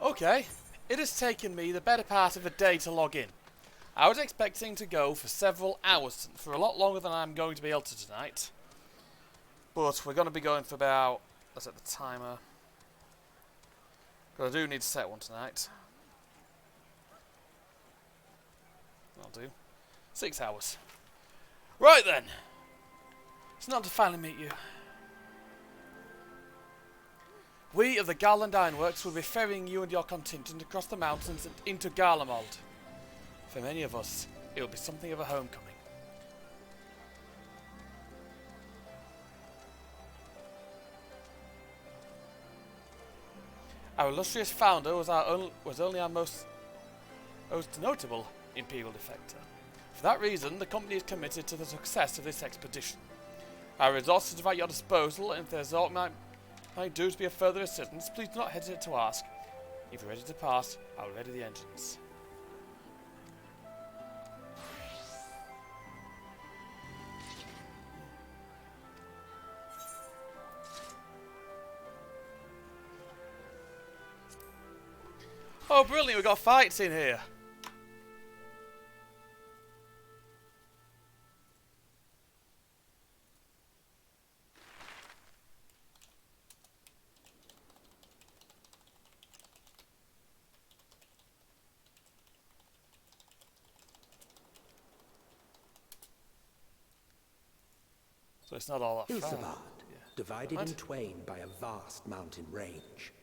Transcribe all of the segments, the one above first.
Okay, it has taken me the better part of a day to log in. I was expecting to go for several hours, for a lot longer than I'm going to be able to tonight. But we're going to be going for about, let's set the timer, because I do need to set one tonight. I'll do. 6 hours. Right then. It's not to finally meet you. We of the Garlemald Ironworks will be ferrying you and your contingent across the mountains and into Garlemald. For many of us, it will be something of a homecoming. Our illustrious founder was only our most notable Imperial defector. For that reason, the company is committed to the success of this expedition. Our resources are at your disposal, and if there's aught might do to be of further assistance, please do not hesitate to ask. If you're ready to pass, I'll ready the engines. Oh, brilliant! We've got fights in here. So it's not all that far. Divided in twain by a vast mountain range.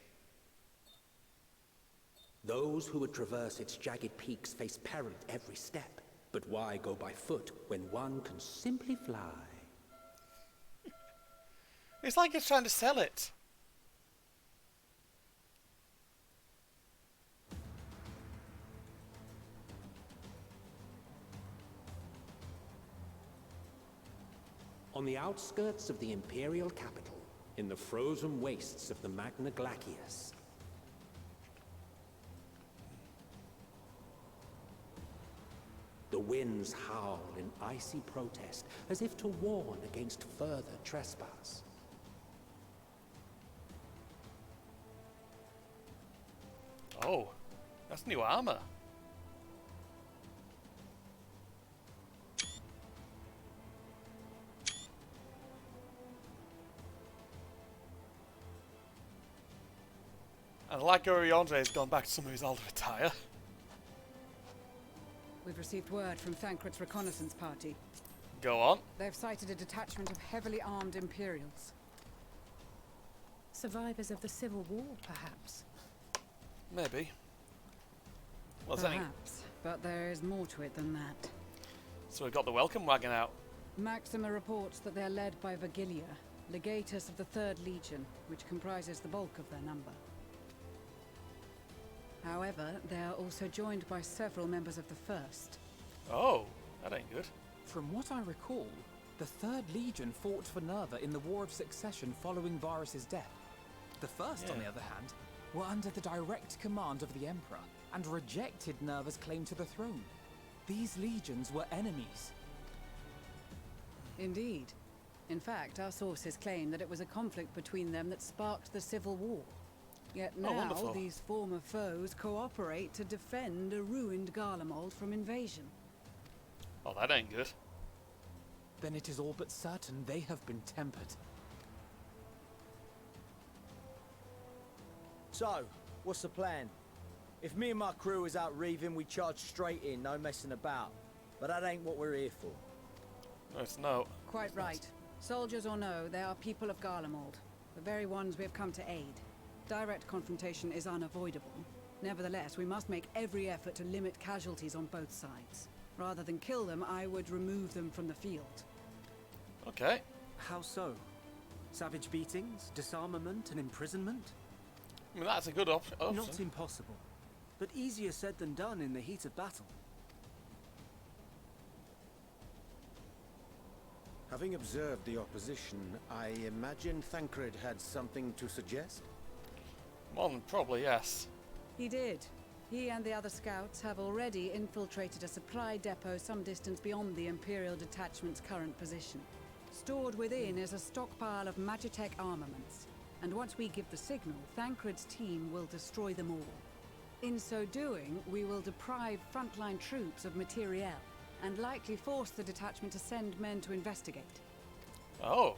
Those who would traverse its jagged peaks face peril at every step. But why go by foot when one can simply fly? It's like he's trying to sell it. On the outskirts of the Imperial capital, in the frozen wastes of the Magna Glacius, the winds howl in icy protest, as if to warn against further trespass. Oh, that's new armor. And like Oriandre has gone back to some of his older attire. We've received word from Thancred's reconnaissance party. Go on. They've sighted a detachment of heavily armed Imperials. Survivors of the Civil War, perhaps? Maybe. Well, Perhaps, but there is more to it than that. So we've got the welcome wagon out. Maxima reports that they're led by Virgilia, legatus of the 3rd Legion, which comprises the bulk of their number. However, they are also joined by several members of the 1st. Oh, that ain't good. From what I recall, the 3rd Legion fought for Nerva in the War of Succession following Varus's death. The 1st, on the other hand, were under the direct command of the Emperor and rejected Nerva's claim to the throne. These legions were enemies. Indeed. In fact, our sources claim that it was a conflict between them that sparked the Civil War. Yet now, these former foes cooperate to defend a ruined Garlemald from invasion. Oh, that ain't good. Then it is all but certain they have been tempered. So, what's the plan? If me and my crew is out reaving, we charge straight in, no messing about. But that ain't what we're here for. No, it's not. Quite right. Soldiers or no, they are people of Garlemald, the very ones we have come to aid. Direct confrontation is unavoidable. Nevertheless, we must make every effort to limit casualties on both sides. Rather than kill them, I would remove them from the field. Okay. How so? Savage beatings, disarmament, and imprisonment? I mean, that's a good option. Not impossible, but easier said than done in the heat of battle. Having observed the opposition, I imagine Thancred had something to suggest? More than probably, yes. He did. He and the other scouts have already infiltrated a supply depot some distance beyond the Imperial detachment's current position. Stored within is a stockpile of Magitech armaments, and once we give the signal, Thancred's team will destroy them all. In so doing, we will deprive frontline troops of materiel, and likely force the detachment to send men to investigate. Oh.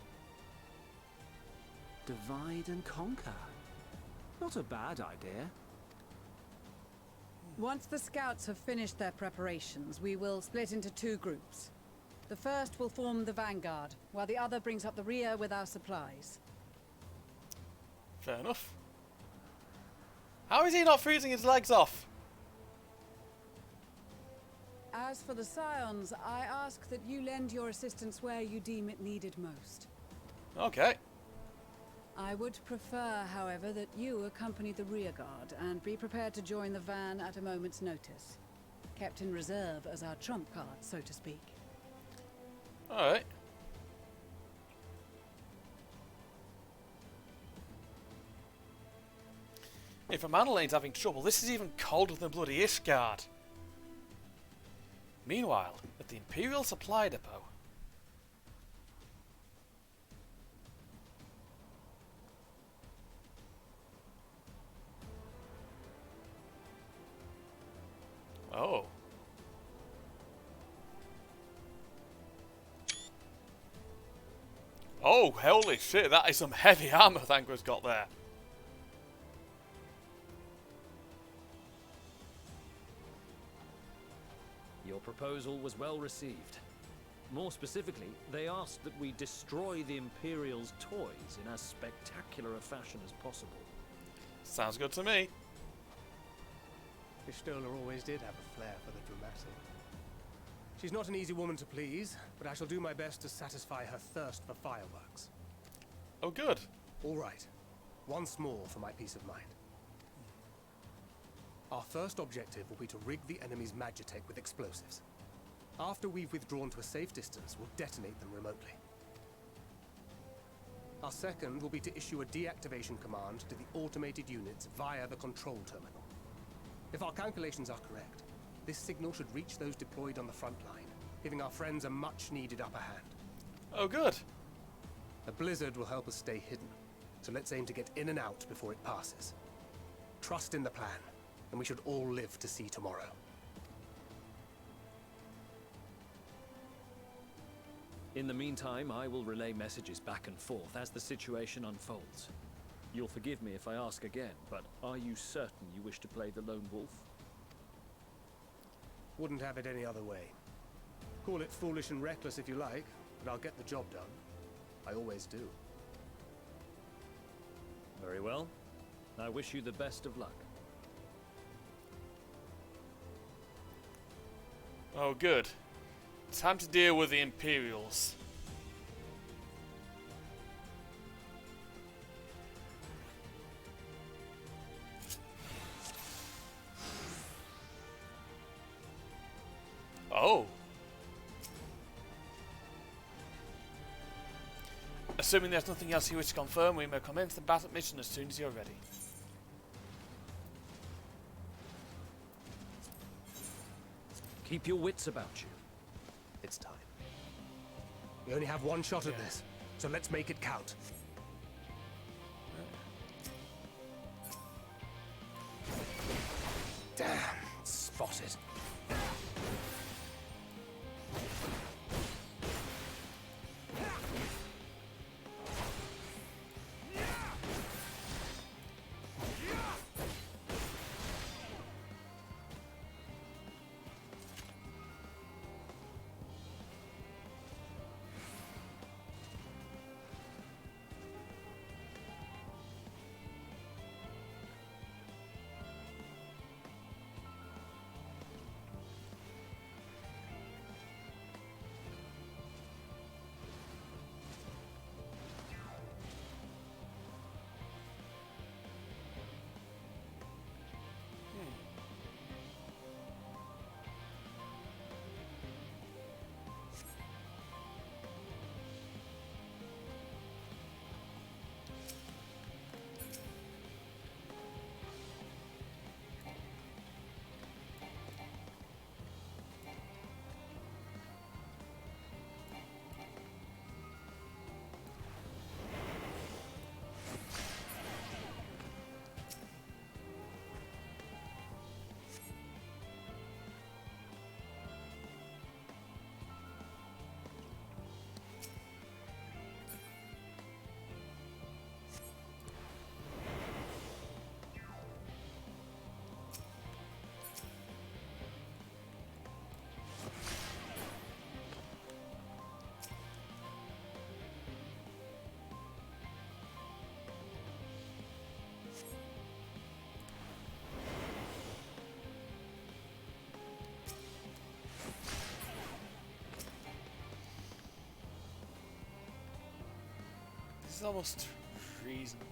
Divide and conquer. Not a bad idea. Once the scouts have finished their preparations, we will split into 2 groups. The first will form the vanguard, while the other brings up the rear with our supplies. Fair enough. How is he not freezing his legs off? As for the Scions, I ask that you lend your assistance where you deem it needed most. Okay. I would prefer, however, that you accompany the rearguard and be prepared to join the van at a moment's notice. Kept in reserve as our trump card, so to speak. Alright. If a Manolane's having trouble, this is even colder than bloody Ishgard. Meanwhile, at the Imperial Supply Depot. Oh. Oh, holy shit, that is some heavy armor Thangra's got there. Your proposal was well received. More specifically, they asked that we destroy the Imperial's toys in as spectacular a fashion as possible. Sounds good to me. Ishtola always did have a flair for the dramatic. She's not an easy woman to please, but I shall do my best to satisfy her thirst for fireworks. Oh, good. All right. Once more for my peace of mind. Our first objective will be to rig the enemy's magitech with explosives. After we've withdrawn to a safe distance, we'll detonate them remotely. Our second will be to issue a deactivation command to the automated units via the control terminal. If our calculations are correct, this signal should reach those deployed on the front line, giving our friends a much-needed upper hand. Oh, good. A blizzard will help us stay hidden, so let's aim to get in and out before it passes. Trust in the plan, and we should all live to see tomorrow. In the meantime, I will relay messages back and forth as the situation unfolds. You'll forgive me if I ask again, but are you certain you wish to play the lone wolf? Wouldn't have it any other way. Call it foolish and reckless if you like, but I'll get the job done. I always do. Very well. I wish you the best of luck. Oh, good. Time to deal with the Imperials. Oh. Assuming there's nothing else you wish to confirm, we may commence the battle mission as soon as you're ready. Keep your wits about you. It's time. We only have one shot at this, so let's make it count. Damn, spotted. is almost reasonable.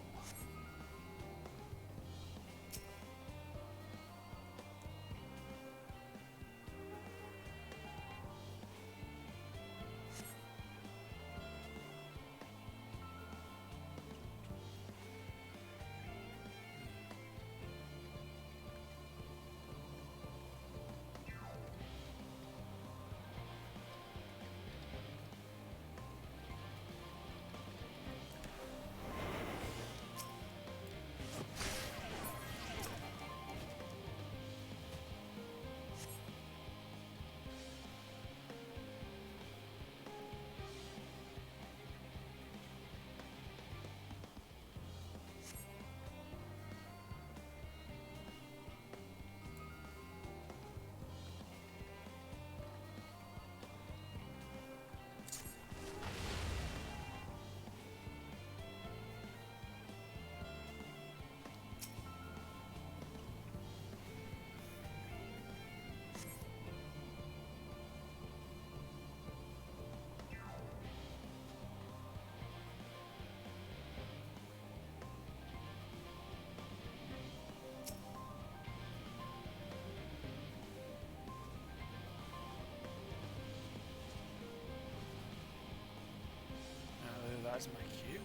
That's my cue.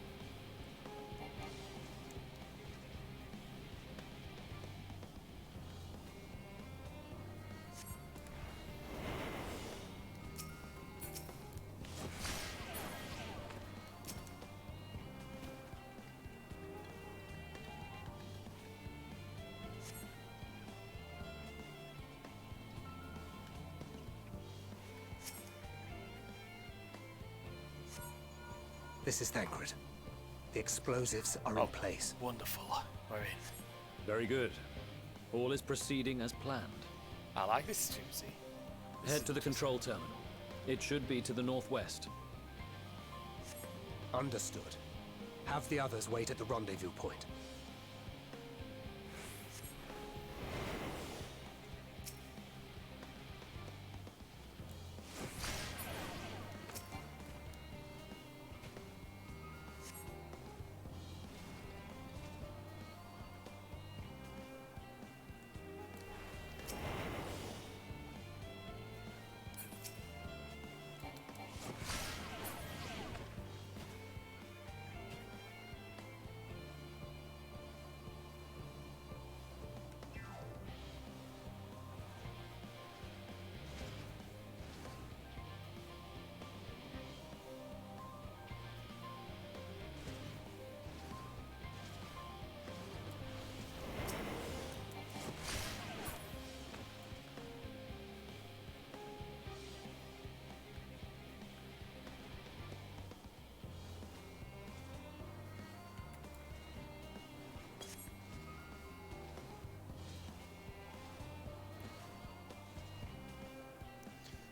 This is Thancred. The explosives are in place. Wonderful. We're in. Very good. All is proceeding as planned. I like this, Susie. Head to the control terminal. It should be to the northwest. Understood. Have the others wait at the rendezvous point.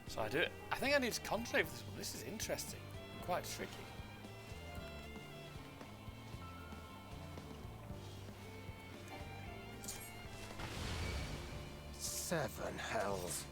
So I think I need to concentrate for this one. This is interesting. Quite tricky. Seven hells.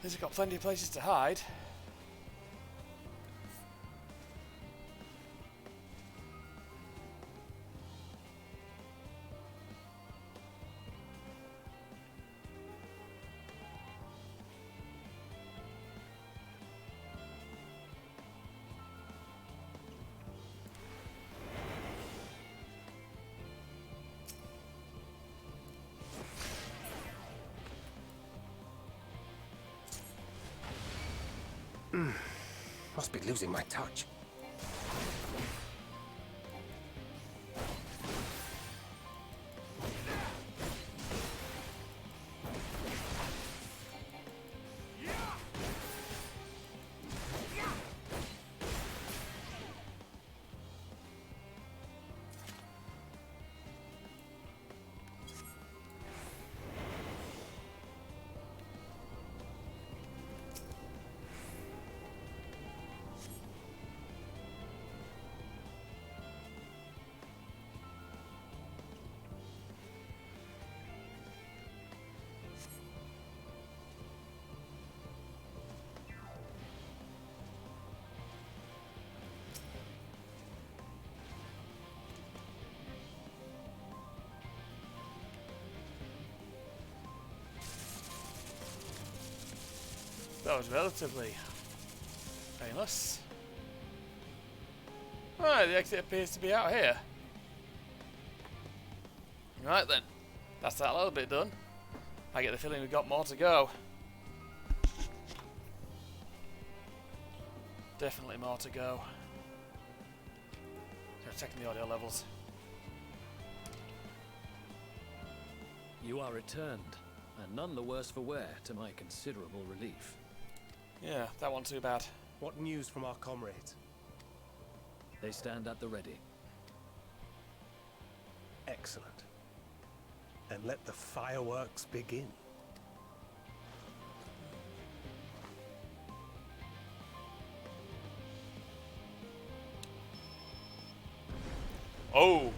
He's got plenty of places to hide. Must be losing my touch. That was relatively painless. Right, the exit appears to be out here. Right then, that's that little bit done. I get the feeling we've got more to go. Definitely more to go. Just checking the audio levels. You are returned, and none the worse for wear, to my considerable relief. Yeah, that wasn't too bad. What news from our comrades? They stand at the ready. Excellent. Then let the fireworks begin. Oh!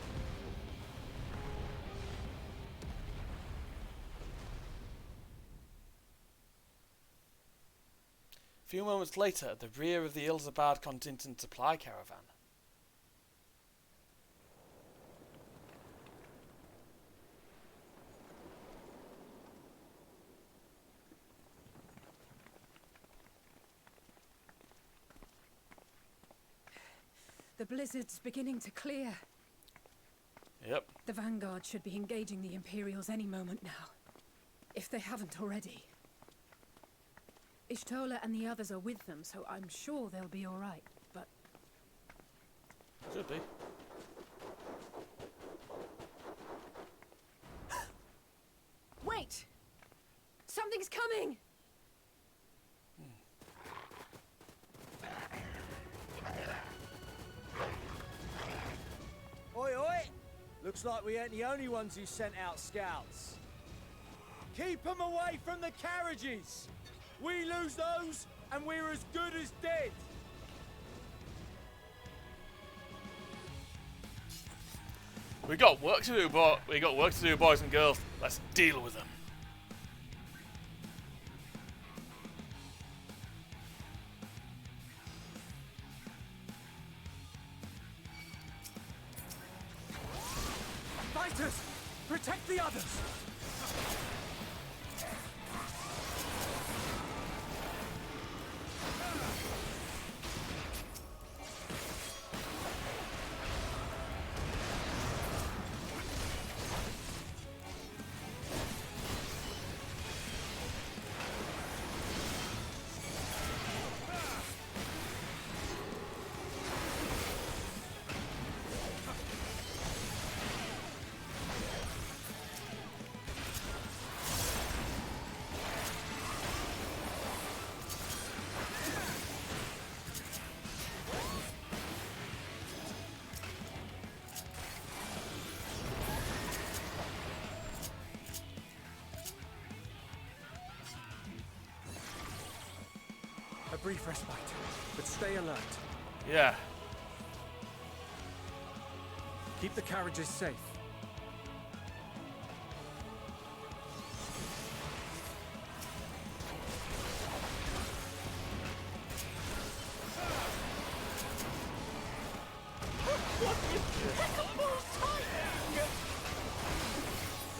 A few moments later, at the rear of the Ilzabad contingent supply caravan. The blizzard's beginning to clear. Yep. The Vanguard should be engaging the Imperials any moment now, if they haven't already. Ishtola and the others are with them, so I'm sure they'll be all right, but... Should be. Wait! Something's coming! Oi, oi! Looks like we ain't the only ones who sent out scouts. Keep them away from the carriages! We lose those, and we're as good as dead! We got work to do, boys and girls. Let's deal with them. Fighters! Protect the others! A brief respite, but stay alert. Yeah. Keep the carriages safe.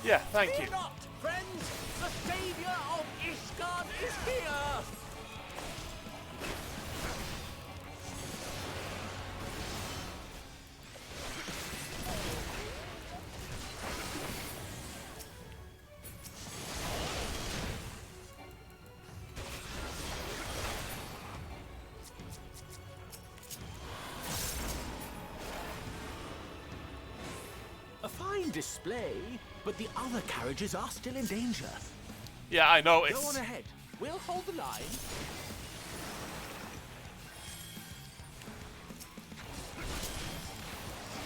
Yeah, thank you. Fear not, friends! The savior of Ishgard is here! on display, but the other carriages are still in danger. Yeah, I know. Go on ahead. We'll hold the line.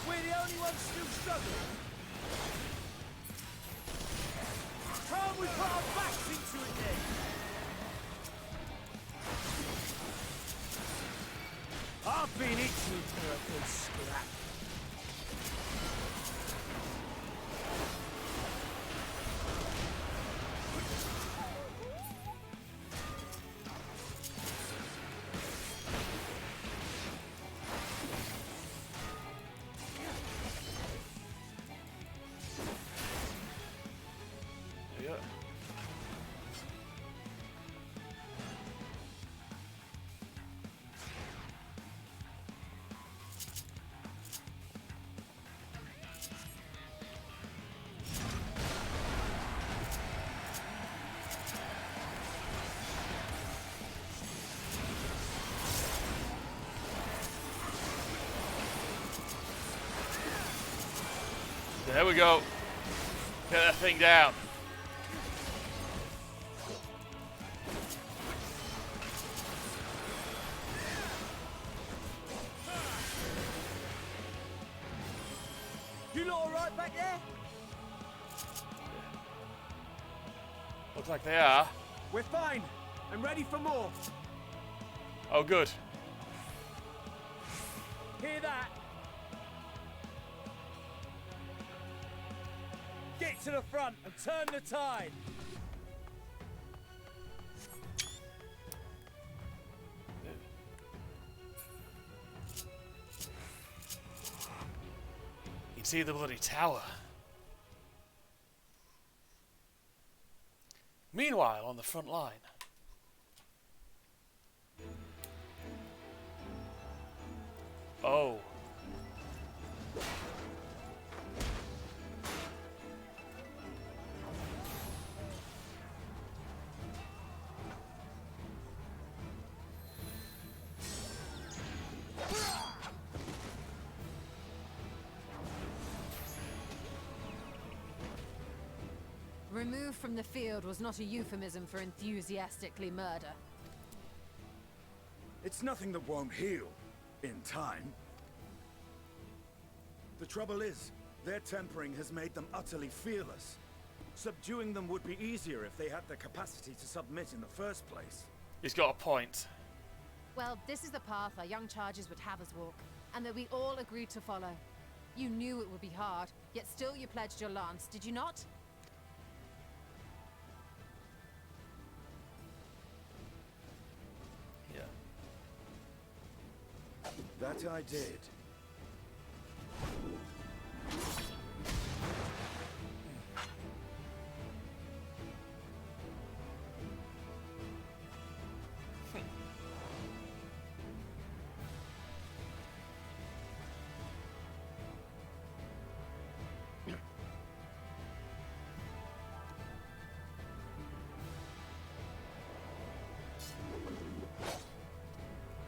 We're the only ones still struggling. Can't we put our backs into it then? I've been itching for a good scrap. Yeah. There we go. Get that thing down. You lot alright back there? Looks like they are. We're fine. I'm ready for more. Oh, good. Hear that? Get to the front and turn the tide. You can see the bloody tower. Meanwhile, on the front line. Oh. Removed from the field was not a euphemism for enthusiastically murder. It's nothing that won't heal in time. The trouble is, their tempering has made them utterly fearless. Subduing them would be easier if they had the capacity to submit in the first place. He's got a point. Well, this is the path our young chargers would have us walk, and that we all agreed to follow. You knew it would be hard, yet still you pledged your lance, did you not? Yeah. That I did.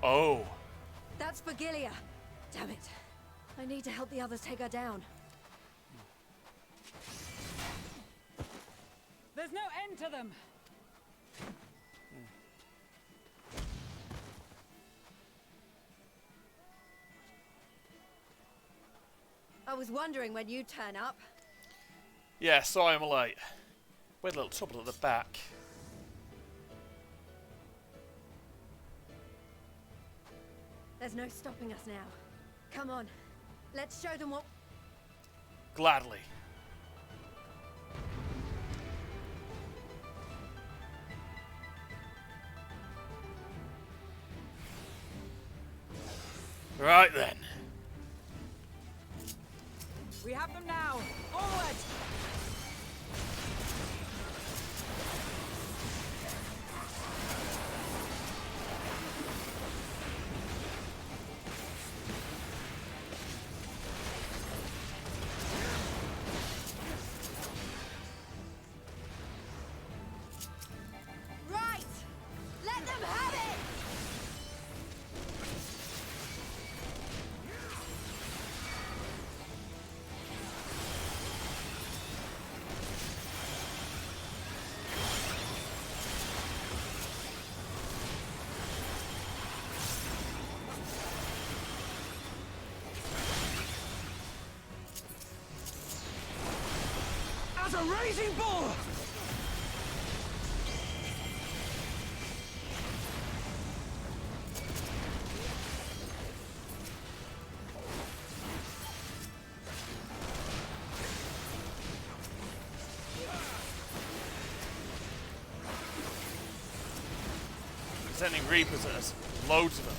Oh. That's Virgilia. Damn it. I need to help the others take her down. There's no end to them. I was wondering when you'd turn up. Yeah, sorry I'm late. We had a little trouble at the back. There's no stopping us now. Come on. Let's show them what... Gladly. Right then. We have them now. Forward! Right! Let them have it! a raging bull! Sending Reapers at us. Loads of them.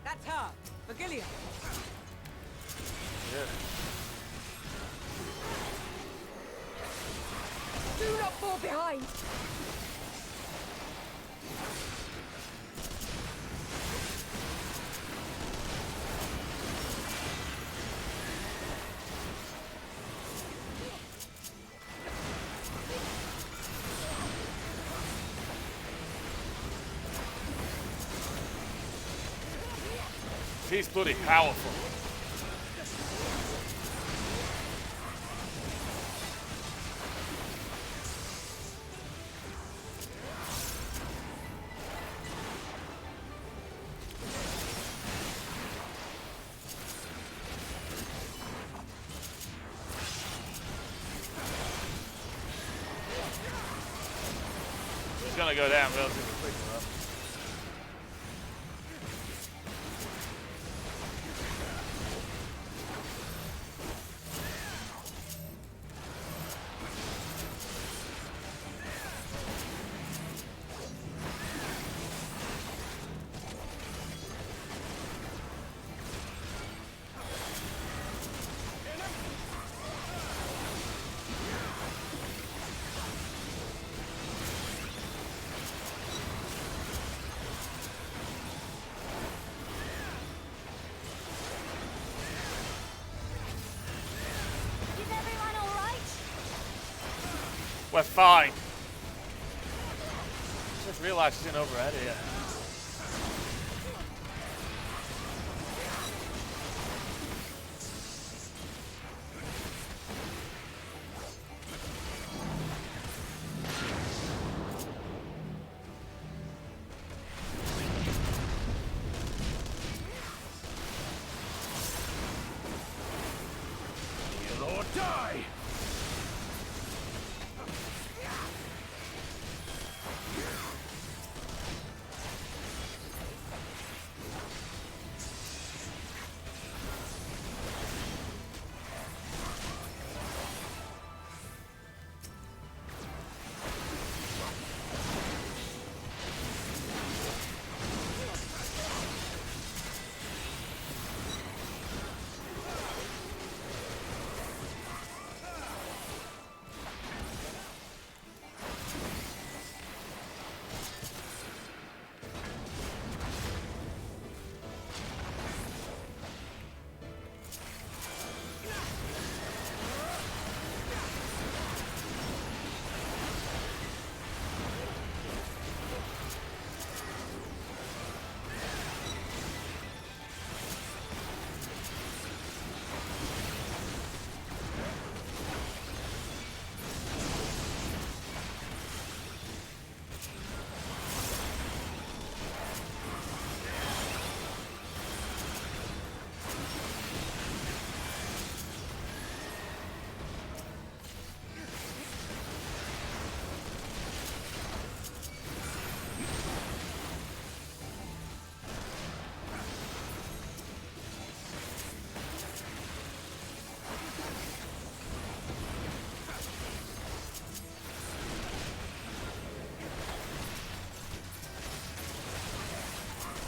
That's her! Virgilia! Yeah. Do not fall behind! He's bloody powerful. He's gonna go down relatively quickly though. We're fine. Just realised she's in overhead here. Kill or die!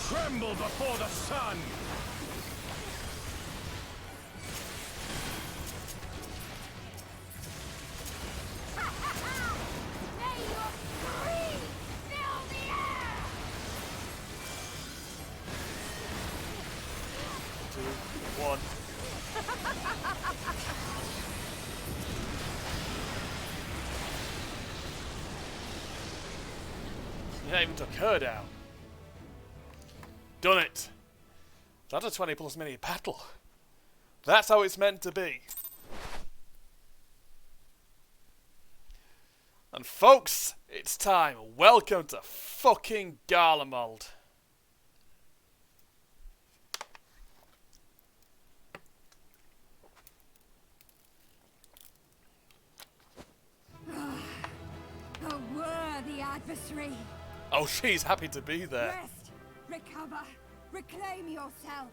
Tremble before the sun! May your scream fill the air! 2, 1. Yeah, even took her down. Done it. That's a 20 plus minute battle. That's how it's meant to be. And folks, it's time. Welcome to fucking Garlemald. A worthy adversary. Oh, she's happy to be there. Rest, recover, reclaim yourself.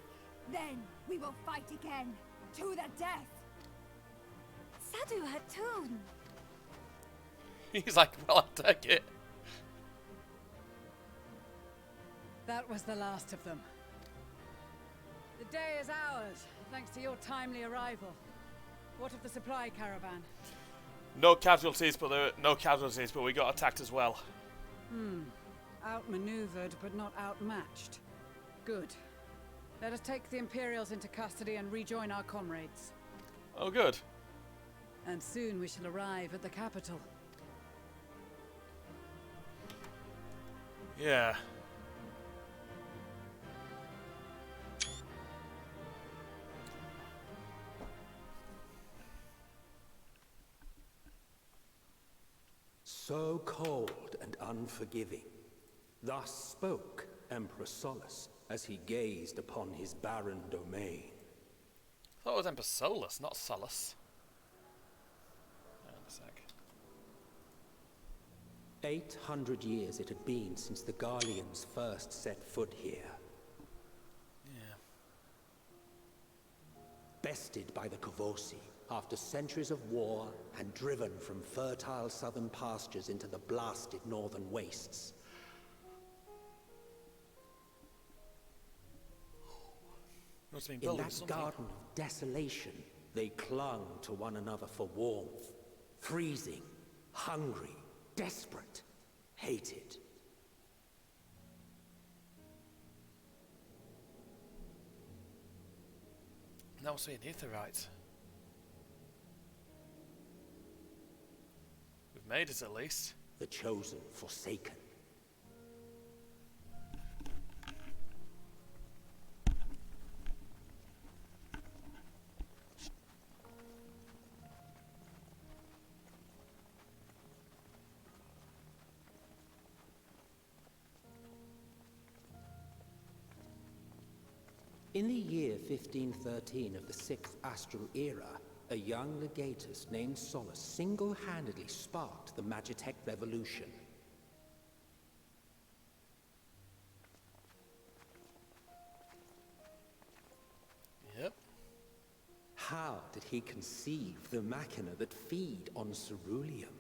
Then we will fight again, to the death. Sadu Hatun. He's like, well, I'll take it. That was the last of them. The day is ours, thanks to your timely arrival. What of the supply caravan? No casualties, but we got attacked as well. Outmaneuvered, but not outmatched. Good. Let us take the Imperials into custody and rejoin our comrades. Oh, good. And soon we shall arrive at the capital. Yeah. So cold and unforgiving. Thus spoke Emperor Solus as he gazed upon his barren domain. I thought it was Emperor Solus, not Solus. Hang on a sec. 800 years it had been since the Garleans first set foot here. Yeah. Bested by the Kavosi, after centuries of war and driven from fertile southern pastures into the blasted northern wastes. In that garden of desolation, they clung to one another for warmth. Freezing, hungry, desperate, hated. That must be an Aetherite. We've made it at least. The chosen forsaken. In the year 1513 of the 6th Astral Era, a young legatus named Solus single-handedly sparked the Magitech Revolution. Yep. How did he conceive the machina that feed on ceruleum?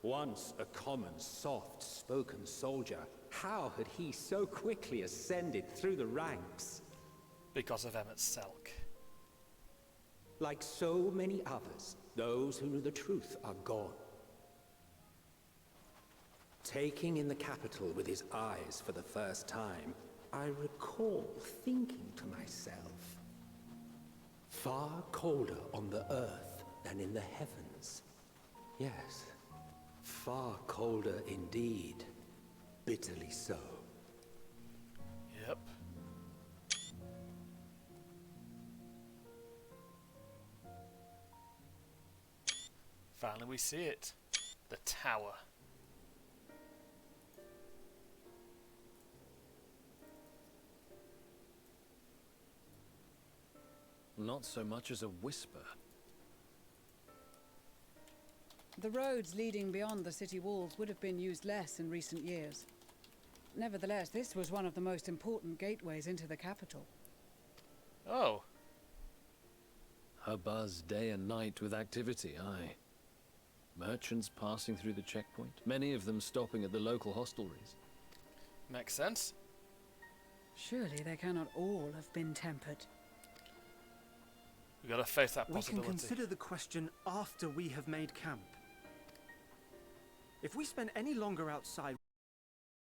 Once a common, soft-spoken soldier, how had he so quickly ascended through the ranks? Because of Emmett Selk. Like so many others, those who knew the truth are gone. Taking in the capital with his eyes for the first time, I recall thinking to myself, far colder on the earth than in the heavens. Yes, far colder indeed. Bitterly so. Yep. Finally we see it. The tower. Not so much as a whisper. The roads leading beyond the city walls would have been used less in recent years. Nevertheless, this was one of the most important gateways into the capital. Oh. A buzz day and night with activity, aye. Merchants passing through the checkpoint, many of them stopping at the local hostelries. Makes sense. Surely they cannot all have been tempered. We gotta face that We possibility. can consider the question after we have made camp. If we spend any longer outside...